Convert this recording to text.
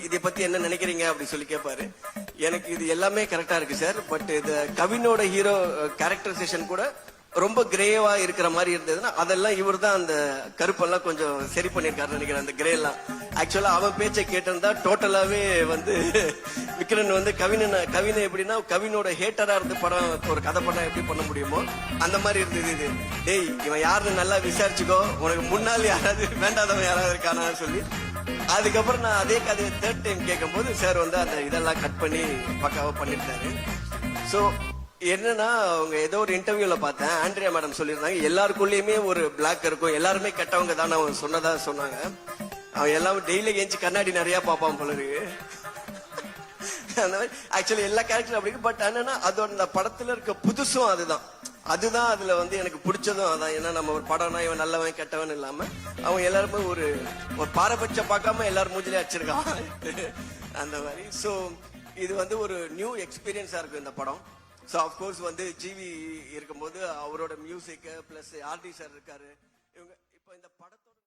இதை பத்தி என்ன நினைக்கிறீங்க அப்படி சொல்லி கேட்பாரு. எனக்கு இது எல்லாமே கரெக்டா இருக்கு சார். பட் இந்த கவினோட ஹீரோ கேரக்டரைசேஷன் கூட ரொம்ப கிரேவா இருக்கிற மாதிரி இருந்ததுன்னா அதெல்லாம் இவர் தான் அந்த கருப்பெல்லாம் கொஞ்சம் சரி பண்ணிருக்காரு நினைக்கிறேன். அந்த கிரே எல்லாம் ஆக்சுவலா அவன் பேச்சை கேட்டிருந்தா டோட்டலாவே வந்து விக்ரன் வந்து கவினை எப்படின்னா கவினோட ஹேட்டரா இருந்து படம் ஒரு கதை படம் எப்படி பண்ண முடியுமோ அந்த மாதிரி இருந்தது. இது டேய் இவன் யாருன்னு நல்லா விசாரிச்சுக்கோ, உனக்கு முன்னால் யாராவது வேண்டாதவன் யாராவது இருக்கானான்னு சொல்லி அதுக்கப்புறம் நான் அதே கதையை தேர்ட் டைம் கேட்கும் போது சார் வந்து அந்த இதெல்லாம் கட் பண்ணி பக்காவா பண்ணிருந்தாரு. ஸோ என்னன்னா அவங்க ஏதோ ஒரு இன்டர்வியூல பார்த்தேன், ஆண்ட்ரியா மேடம் சொல்லியிருந்தாங்க எல்லாருக்குள்ளயுமே ஒரு பிளாக் இருக்கும், எல்லாருமே கெட்டவங்க தான் அவன் சொன்னதா சொன்னாங்க. அவன் எல்லாம் டெய்லி ஏஞ்சி கண்ணாடி நிறைய பார்ப்பான் போல இருக்கு. அந்த மாதிரி ஆக்சுவலி எல்லா கேரக்டரும் அப்படி இருக்கு. பட் என்னன்னா அதோட அந்த படத்துல இருக்க புதுசும் அதுதான் அதுல வந்து எனக்கு பிடிச்சதும் அதான். ஏன்னா நம்ம ஒரு படம்னா இவன் நல்லவன் கெட்டவன் இல்லாம அவன் எல்லாருமே ஒரு பாரபட்சம் பார்க்காம எல்லாரும் மூஞ்சிலே அடிச்சிருக்கான் அந்த மாதிரி. ஸோ இது வந்து ஒரு நியூ எக்ஸ்பீரியன்ஸா இருக்கும் இந்த படம். ஸோ அஃப்கோர்ஸ் வந்து ஜிவி இருக்கும்போது அவரோட மியூசிக் பிளஸ் ஆர்டி சார் இருக்காரு. இவங்க இப்போ இந்த படத்தோட